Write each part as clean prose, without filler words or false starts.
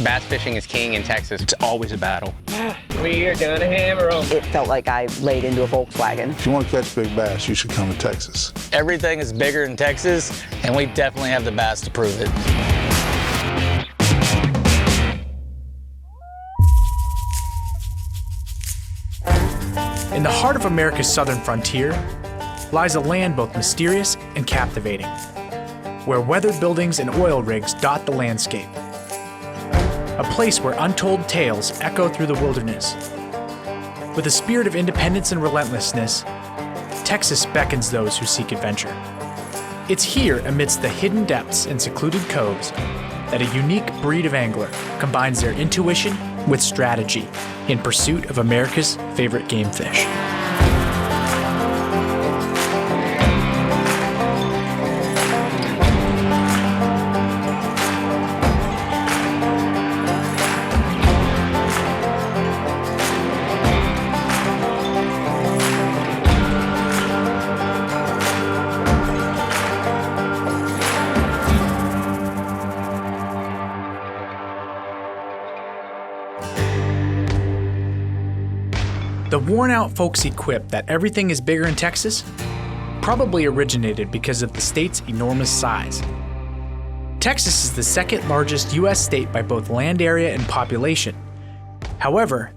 Bass fishing is king in Texas. It's always a battle. We are gonna hammer them. It felt like I laid into a Volkswagen. If you want to catch big bass, you should come to Texas. Everything is bigger in Texas, and we definitely have the bass to prove it. In the heart of America's southern frontier lies a land both mysterious and captivating, where weathered buildings and oil rigs dot the landscape. A place where untold tales echo through the wilderness. With a spirit of independence and relentlessness, Texas beckons those who seek adventure. It's here, amidst the hidden depths and secluded coves, that a unique breed of angler combines their intuition with strategy in pursuit of America's favorite game fish. The worn-out folksy quip that everything is bigger in Texas probably originated because of the state's enormous size. Texas is the second largest U.S. state by both land area and population. However,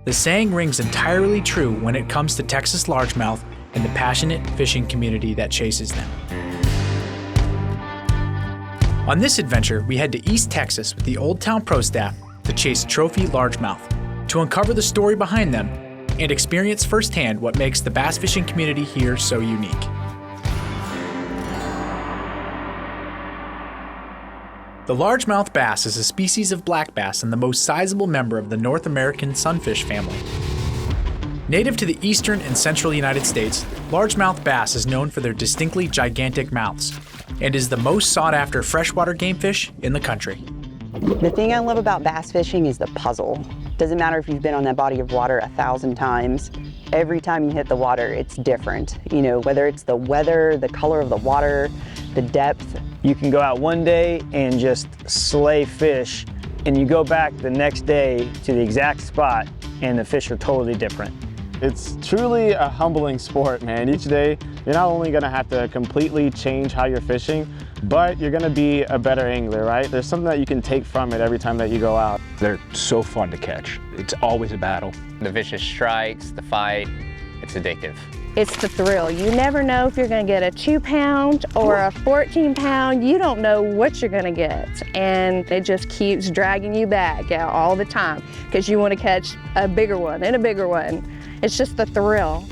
the saying rings entirely true when it comes to Texas largemouth and the passionate fishing community that chases them. On this adventure, we head to East Texas with the Old Town Pro staff to chase trophy largemouth, to uncover the story behind them and experience firsthand what makes the bass fishing community here so unique. The largemouth bass is a species of black bass and the most sizable member of the North American sunfish family. Native to the eastern and central United States, largemouth bass is known for their distinctly gigantic mouths and is the most sought-after freshwater game fish in the country. The thing I love about bass fishing is the puzzle. Doesn't matter if you've been on that body of water 1,000 times. Every time you hit the water, it's different. You know, whether it's the weather, the color of the water, the depth. You can go out one day and just slay fish, and you go back the next day to the exact spot, and the fish are totally different. It's truly a humbling sport, man. Each day, you're not only gonna have to completely change how you're fishing, but you're gonna be a better angler, right? There's something that you can take from it every time that you go out. They're so fun to catch. It's always a battle. The vicious strikes, the fight, it's addictive. It's the thrill. You never know if you're gonna get a 2-pound or a 14-pound. You don't know what you're gonna get. And it just keeps dragging you back all the time because you wanna catch a bigger one and a bigger one. It's just the thrill.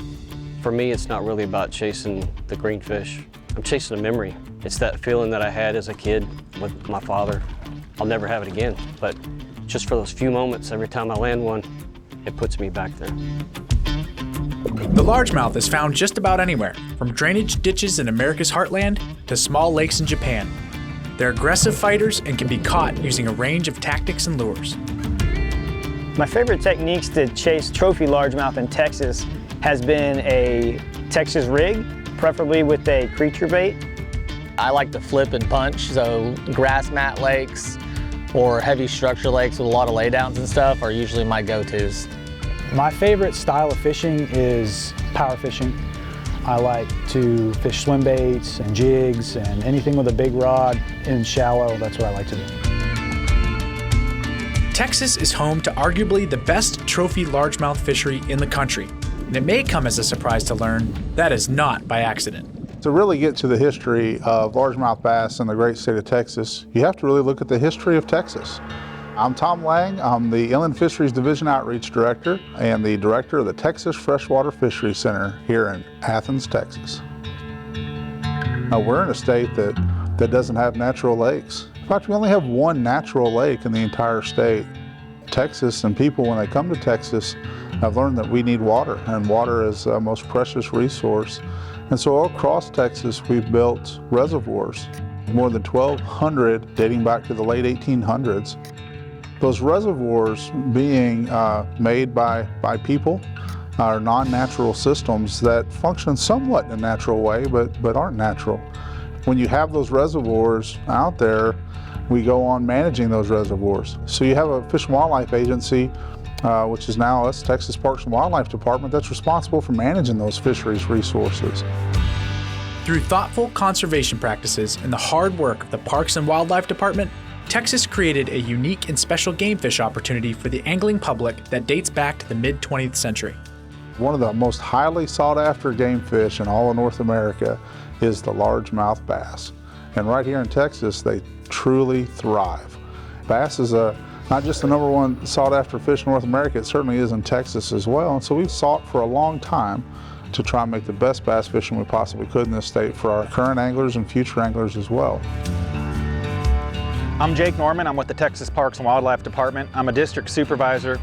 For me, it's not really about chasing the green fish. I'm chasing a memory. It's that feeling that I had as a kid with my father. I'll never have it again, but just for those few moments, every time I land one, it puts me back there. The largemouth is found just about anywhere, from drainage ditches in America's heartland to small lakes in Japan. They're aggressive fighters and can be caught using a range of tactics and lures. My favorite techniques to chase trophy largemouth in Texas has been a Texas rig, preferably with a creature bait. I like to flip and punch, so grass mat lakes or heavy structure lakes with a lot of laydowns and stuff are usually my go-tos. My favorite style of fishing is power fishing. I like to fish swim baits and jigs and anything with a big rod in shallow, that's what I like to do. Texas is home to arguably the best trophy largemouth fishery in the country, and it may come as a surprise to learn that is not by accident. To really get to the history of largemouth bass in the great state of Texas, you have to really look at the history of Texas. I'm Tom Lang. I'm the Inland Fisheries Division Outreach Director and the Director of the Texas Freshwater Fisheries Center here in Athens, Texas. Now, we're in a state that doesn't have natural lakes. In fact, we only have one natural lake in the entire state. Texas and people, when they come to Texas, have learned that we need water, and water is the most precious resource. And so all across Texas, we've built reservoirs, more than 1,200 dating back to the late 1800s. Those reservoirs being made by people are non-natural systems that function somewhat in a natural way, but aren't natural. When you have those reservoirs out there, we go on managing those reservoirs. So you have a Fish and Wildlife Agency, which is now us, Texas Parks and Wildlife Department, that's responsible for managing those fisheries resources. Through thoughtful conservation practices and the hard work of the Parks and Wildlife Department, Texas created a unique and special game fish opportunity for the angling public that dates back to the mid-20th century. One of the most highly sought after game fish in all of North America is the largemouth bass. And right here in Texas, they truly thrive. Bass is not just the #1 sought after fish in North America, it certainly is in Texas as well. And so we've sought for a long time to try and make the best bass fishing we possibly could in this state for our current anglers and future anglers as well. I'm Jake Norman. I'm with the Texas Parks and Wildlife Department. I'm a district supervisor.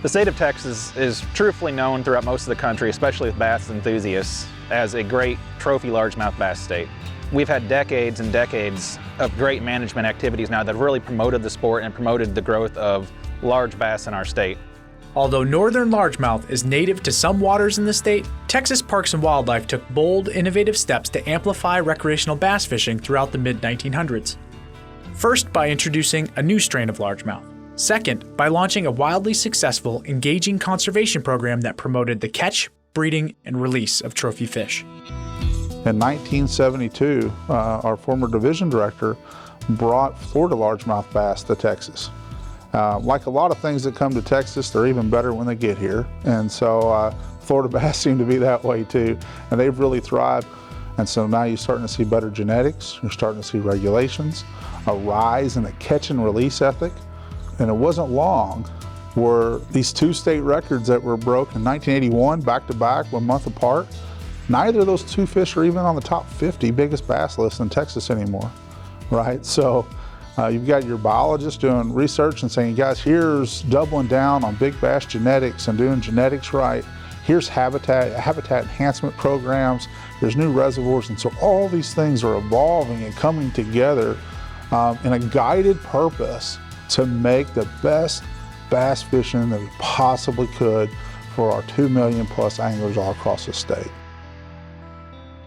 The state of Texas is truthfully known throughout most of the country, especially with bass enthusiasts, as a great trophy largemouth bass state. We've had decades and decades of great management activities now that have really promoted the sport and promoted the growth of large bass in our state. Although northern largemouth is native to some waters in the state, Texas Parks and Wildlife took bold, innovative steps to amplify recreational bass fishing throughout the mid-1900s. First, by introducing a new strain of largemouth. Second, by launching a wildly successful, engaging conservation program that promoted the catch, breeding, and release of trophy fish. In 1972, our former division director brought Florida largemouth bass to Texas. Like a lot of things that come to Texas, they're even better when they get here. And so Florida bass seem to be that way too. And they've really thrived. And so now you're starting to see better genetics, you're starting to see regulations, a rise in the catch and release ethic. And it wasn't long where these 2 state records that were broke in 1981, back to back, 1 month apart, neither of those 2 fish are even on the top 50 biggest bass lists in Texas anymore, right? So you've got your biologists doing research and saying, guys, here's doubling down on big bass genetics and doing genetics right. Here's habitat enhancement programs, there's new reservoirs, and so all these things are evolving and coming together in a guided purpose to make the best bass fishing that we possibly could for our 2 million plus anglers all across the state.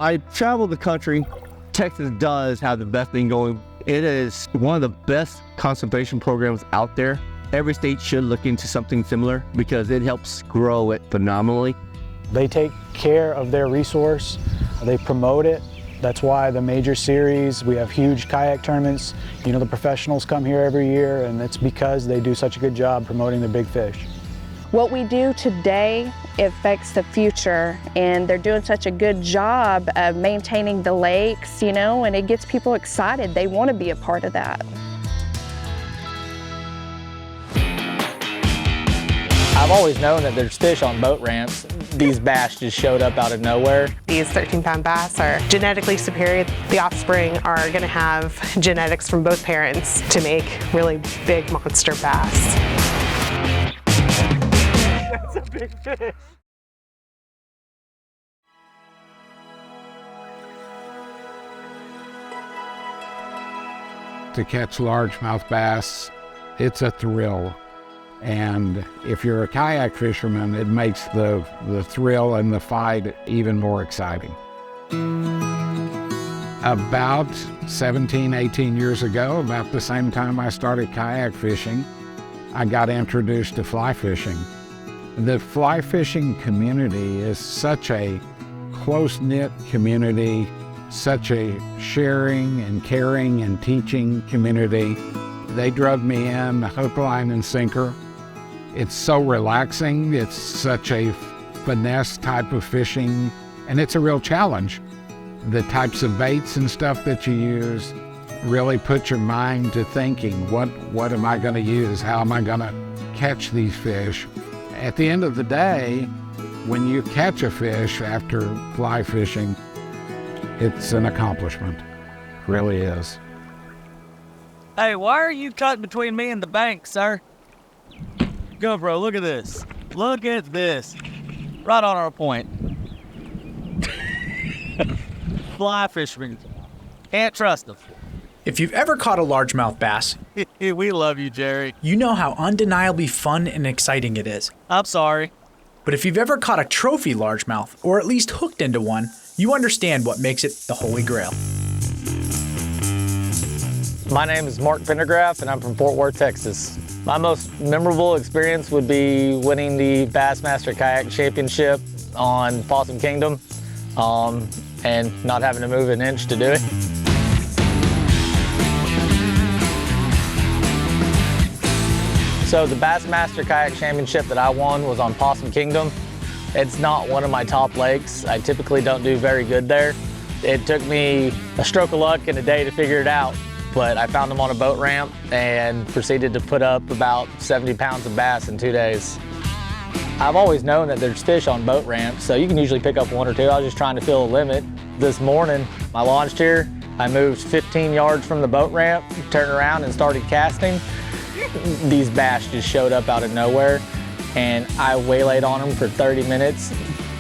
I travel the country. Texas does have the best thing going. It is one of the best conservation programs out there. Every state should look into something similar because it helps grow it phenomenally. They take care of their resource, they promote it. That's why the major series, we have huge kayak tournaments. You know, the professionals come here every year, and it's because they do such a good job promoting the big fish. What we do today affects the future, and they're doing such a good job of maintaining the lakes, you know, and it gets people excited. They want to be a part of that. I've always known that there's fish on boat ramps. These bass just showed up out of nowhere. These 13-pound bass are genetically superior. The offspring are going to have genetics from both parents to make really big monster bass. That's a big fish. To catch largemouth bass, it's a thrill. And if you're a kayak fisherman, it makes the thrill and the fight even more exciting. About 17, 18 years ago, about the same time I started kayak fishing, I got introduced to fly fishing. The fly fishing community is such a close-knit community, such a sharing and caring and teaching community. They drug me in hook, line, and sinker. It's so relaxing. It's such a finesse type of fishing, and it's a real challenge. The types of baits and stuff that you use really put your mind to thinking, what am I going to use? How am I going to catch these fish? At the end of the day, when you catch a fish after fly fishing, it's an accomplishment. It really is. Hey, why are you cutting between me and the bank, sir? Go, bro, look at this. Look at this. Right on our point. Fly fishermen. Can't trust them. If you've ever caught a largemouth bass, we love you, Jerry. You know how undeniably fun and exciting it is. I'm sorry. But if you've ever caught a trophy largemouth, or at least hooked into one, you understand what makes it the Holy Grail. My name is Mark Pendergraph and I'm from Fort Worth, Texas. My most memorable experience would be winning the Bassmaster Kayak Championship on Possum Kingdom and not having to move an inch to do it. So the Bassmaster Kayak Championship that I won was on Possum Kingdom. It's not one of my top lakes. I typically don't do very good there. It took me a stroke of luck and a day to figure it out, but I found them on a boat ramp and proceeded to put up about 70 pounds of bass in 2 days. I've always known that there's fish on boat ramps, so you can usually pick up 1 or 2. I was just trying to fill a limit. This morning, I launched here. I moved 15 yards from the boat ramp, turned around and started casting. These bass just showed up out of nowhere, and I waylaid on them for 30 minutes,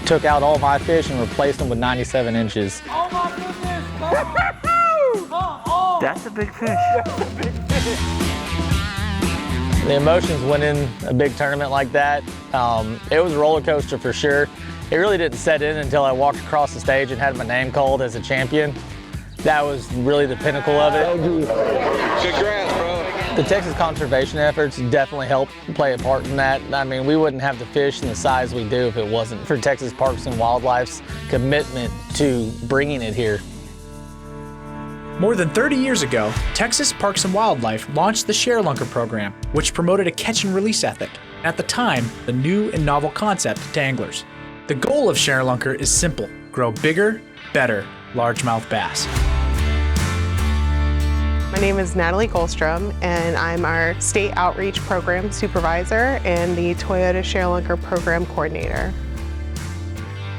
took out all my fish and replaced them with 97 inches. Oh my goodness! That's a big fish. The emotions winning a big tournament like that, it was a roller coaster for sure. It really didn't set in until I walked across the stage and had my name called as a champion. That was really the pinnacle of it. Congrats, bro. The Texas conservation efforts definitely helped play a part in that. I mean, we wouldn't have the fish and the size we do if it wasn't for Texas Parks and Wildlife's commitment to bringing it here. More than 30 years ago, Texas Parks and Wildlife launched the ShareLunker program, which promoted a catch and release ethic. At the time, the new and novel concept to anglers. The goal of ShareLunker is simple: grow bigger, better largemouth bass. My name is Natalie Goldstrom, and I'm our State Outreach Program Supervisor and the Toyota ShareLunker Program Coordinator.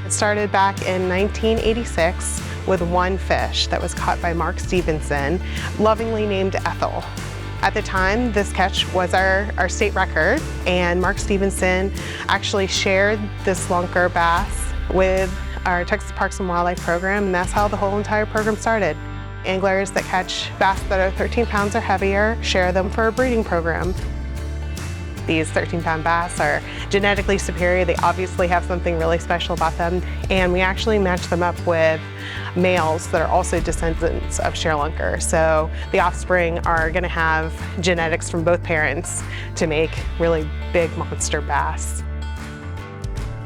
It started back in 1986 with 1 fish that was caught by Mark Stevenson, lovingly named Ethel. At the time, this catch was our state record, and Mark Stevenson actually shared this lunker bass with our Texas Parks and Wildlife program, and that's how the whole entire program started. Anglers that catch bass that are 13 pounds or heavier share them for a breeding program. These 13-pound bass are genetically superior. They obviously have something really special about them, and we actually match them up with males that are also descendants of ShareLunker. So the offspring are going to have genetics from both parents to make really big monster bass.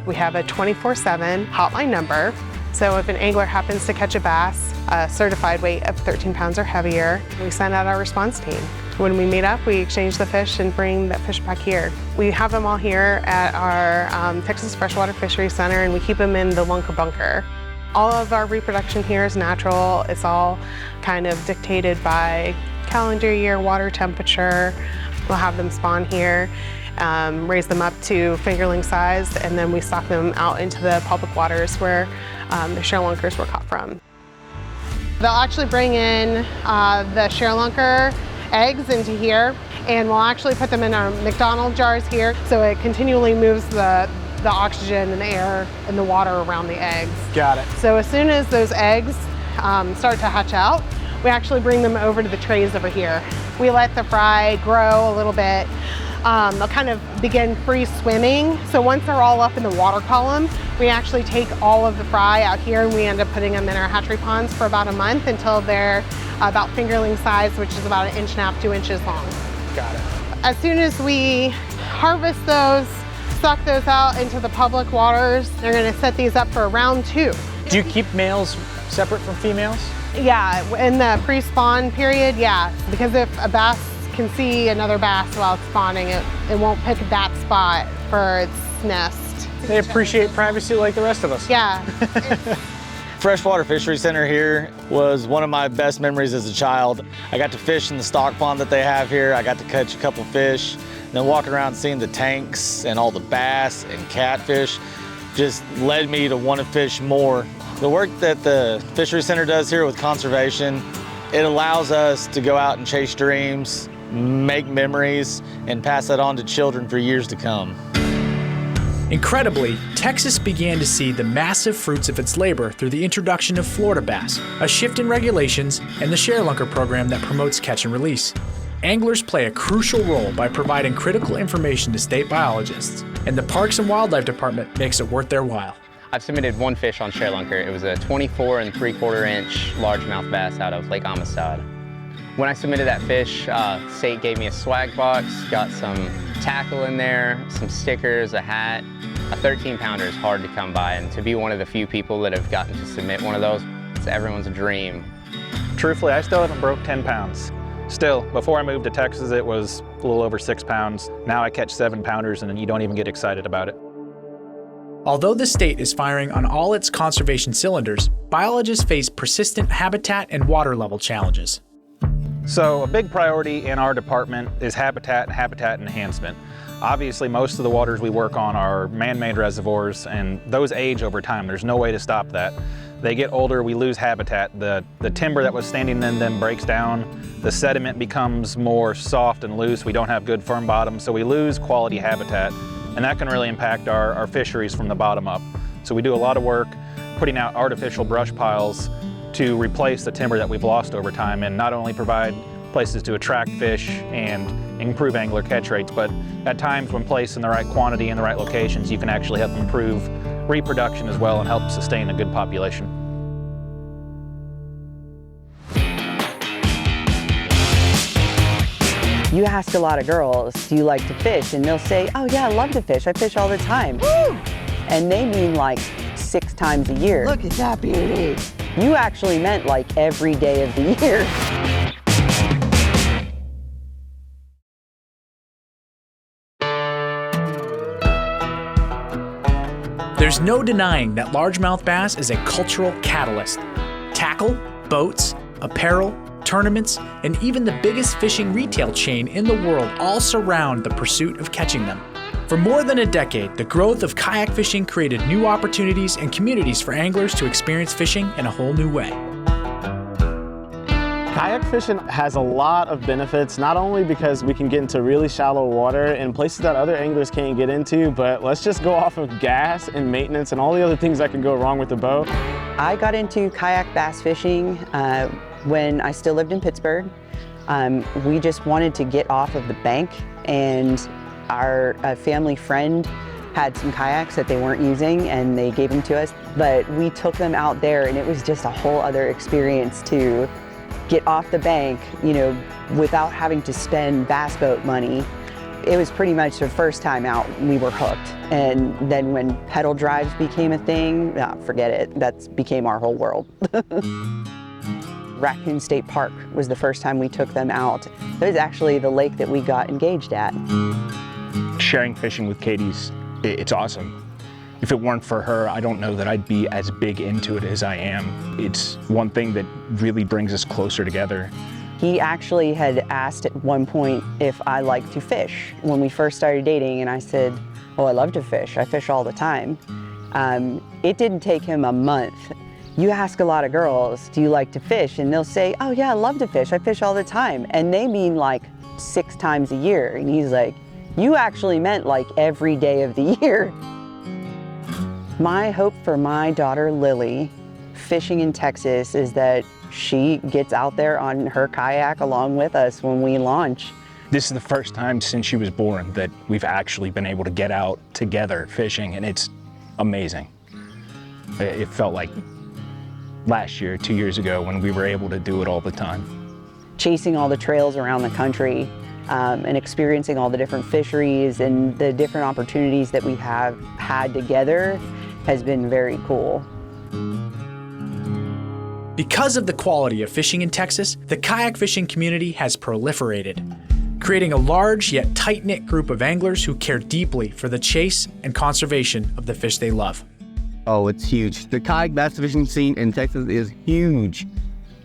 We have a 24/7 hotline number. So if an angler happens to catch a bass, a certified weight of 13 pounds or heavier, we send out our response team. When we meet up, we exchange the fish and bring that fish back here. We have them all here at our Texas Freshwater Fisheries Center, and we keep them in the lunker bunker. All of our reproduction here is natural. It's all kind of dictated by calendar year, water temperature. We'll have them spawn here, raise them up to fingerling size, and then we stock them out into the public waters where the ShareLunkers were caught from. They'll actually bring in the ShareLunker eggs into here, and we'll actually put them in our McDonald jars here, so it continually moves the oxygen and the air and the water around the eggs. Got it. So as soon as those eggs start to hatch out, we actually bring them over to the trays over here. We let the fry grow a little bit. They'll kind of begin free swimming. So once they're all up in the water column, we actually take all of the fry out here, and we end up putting them in our hatchery ponds for about a month until they're about fingerling size, which is about 1.5 inches, 2 inches long. Got it. As soon as we harvest those, suck those out into the public waters, they're going to set these up for round 2. Do you keep males separate from females? Yeah, in the pre-spawn period, yeah. Because if a bass can see another bass while it's spawning, it won't pick that spot for its nest. They appreciate privacy like the rest of us. Yeah. Freshwater Fisheries Center here was one of my best memories as a child. I got to fish in the stock pond that they have here. I got to catch a couple fish. And then walking around seeing the tanks and all the bass and catfish just led me to want to fish more. The work that the Fisheries Center does here with conservation, it allows us to go out and chase dreams, make memories, and pass that on to children for years to come. Incredibly, Texas began to see the massive fruits of its labor through the introduction of Florida bass, a shift in regulations, and the ShareLunker program that promotes catch and release. Anglers play a crucial role by providing critical information to state biologists, and the Parks and Wildlife Department makes it worth their while. I've submitted 1 fish on ShareLunker. It was a 24 3/4 inch largemouth bass out of Lake Amistad. When I submitted that fish, state gave me a swag box, got some tackle in there, some stickers, a hat. A 13-pounder is hard to come by, and to be one of the few people that have gotten to submit one of those, it's everyone's dream. Truthfully, I still haven't broke 10 pounds. Still, before I moved to Texas, it was a little over 6 pounds. Now I catch 7-pounders and you don't even get excited about it. Although the state is firing on all its conservation cylinders, biologists face persistent habitat and water level challenges. So a big priority in our department is habitat and habitat enhancement. Obviously, most of the waters we work on are man-made reservoirs, and those age over time. There's no way to stop that. They get older, we lose habitat. The timber that was standing in them breaks down. The sediment becomes more soft and loose. We don't have good firm bottom, so we lose quality habitat. And that can really impact our fisheries from the bottom up. So we do a lot of work putting out artificial brush piles to replace the timber that we've lost over time, and not only provide places to attract fish and improve angler catch rates, but at times when placed in the right quantity in the right locations, you can actually help improve reproduction as well and help sustain a good population. You ask a lot of girls, do you like to fish? And they'll say, oh yeah, I love to fish. I fish all the time. Woo! And they mean like 6 times a year. Look at that beauty. You actually meant like every day of the year. There's no denying that largemouth bass is a cultural catalyst. Tackle, boats, apparel, tournaments, and even the biggest fishing retail chain in the world all surround the pursuit of catching them. For more than a decade, the growth of kayak fishing created new opportunities and communities for anglers to experience fishing in a whole new way. Kayak fishing has a lot of benefits, not only because we can get into really shallow water in places that other anglers can't get into, but let's just go off of gas and maintenance and all the other things that can go wrong with the boat. I got into kayak bass fishing when I still lived in Pittsburgh. We just wanted to get off of the bank, and our family friend had some kayaks that they weren't using and they gave them to us, but we took them out there and it was just a whole other experience to get off the bank, you know, without having to spend bass boat money. It was pretty much the first time out we were hooked. And then when pedal drives became a thing, forget it, that became our whole world. Raccoon State Park was the first time we took them out. It was actually the lake that we got engaged at. Sharing fishing with Katie's, it's awesome. If it weren't for her, I don't know that I'd be as big into it as I am. It's one thing that really brings us closer together. He actually had asked at one point if I liked to fish when we first started dating, and I said, oh, I love to fish. I fish all the time. It didn't take him a month. You ask a lot of girls, do you like to fish? And they'll say, oh yeah, I love to fish. I fish all the time. And they mean like 6 times a year. And he's like, you actually meant like every day of the year. My hope for my daughter, Lily, fishing in Texas is that she gets out there on her kayak along with us when we launch. This is the first time since she was born that we've actually been able to get out together fishing, and it's amazing. It felt like last year, 2 years ago, when we were able to do it all the time. Chasing all the trails around the country and experiencing all the different fisheries and the different opportunities that we have had together has been very cool. Because of the quality of fishing in Texas, the kayak fishing community has proliferated, creating a large yet tight-knit group of anglers who care deeply for the chase and conservation of the fish they love. Oh, it's huge. The kayak bass fishing scene in Texas is huge.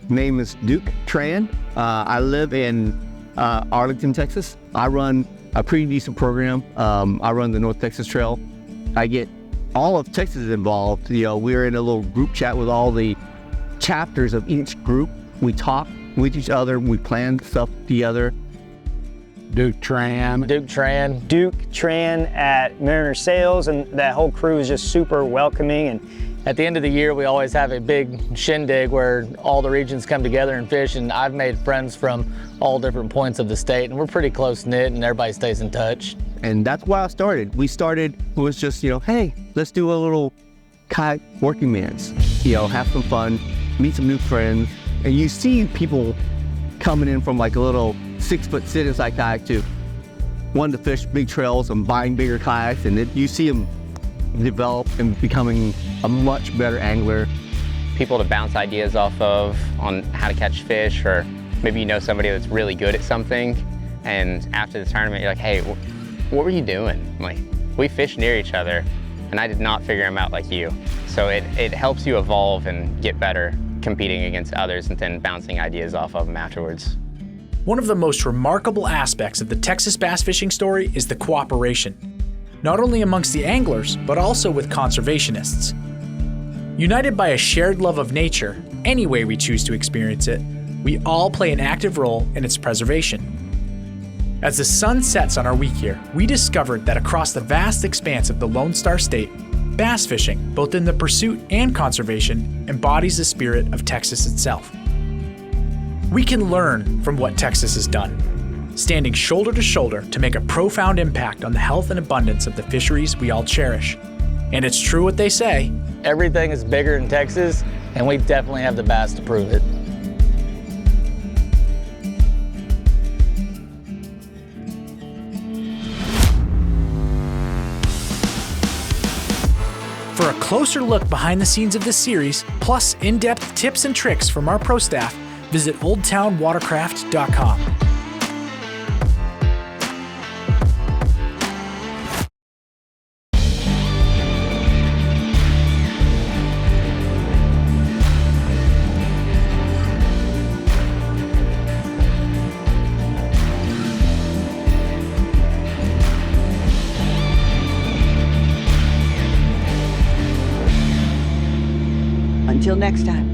Name is Duke Tran. I live in Arlington, Texas. I run a pretty decent program. I run the North Texas Trail. I get all of Texas involved. You know, we're in a little group chat with all the chapters of each group. We talk with each other. We plan stuff together. Duke Tran. Duke Tran at Mariner Sales, and that whole crew is just super welcoming. And at the end of the year, we always have a big shindig where all the regions come together and fish, and I've made friends from all different points of the state, and we're pretty close-knit, and everybody stays in touch. And that's why I started. It was just, you know, hey, let's do a little kayak working man's. You know, have some fun, meet some new friends, and you see people coming in from like a little 6-foot sit-inside kayak to wanting to fish big trails and buying bigger kayaks, and you see them develop and becoming a much better angler. People to bounce ideas off of on how to catch fish, or maybe you know somebody that's really good at something, and after the tournament you're like, hey, what were you doing? I'm like, we fish near each other and I did not figure them out like you. So it helps you evolve and get better competing against others and then bouncing ideas off of them afterwards. One of the most remarkable aspects of the Texas bass fishing story is the cooperation, not only amongst the anglers, but also with conservationists. United by a shared love of nature, any way we choose to experience it, we all play an active role in its preservation. As the sun sets on our week here, we discovered that across the vast expanse of the Lone Star State, bass fishing, both in the pursuit and conservation, embodies the spirit of Texas itself. We can learn from what Texas has done, standing shoulder to shoulder to make a profound impact on the health and abundance of the fisheries we all cherish. And it's true what they say. Everything is bigger in Texas, and we definitely have the bass to prove it. For a closer look behind the scenes of this series, plus in-depth tips and tricks from our pro staff, visit oldtownwatercraft.com. Until next time.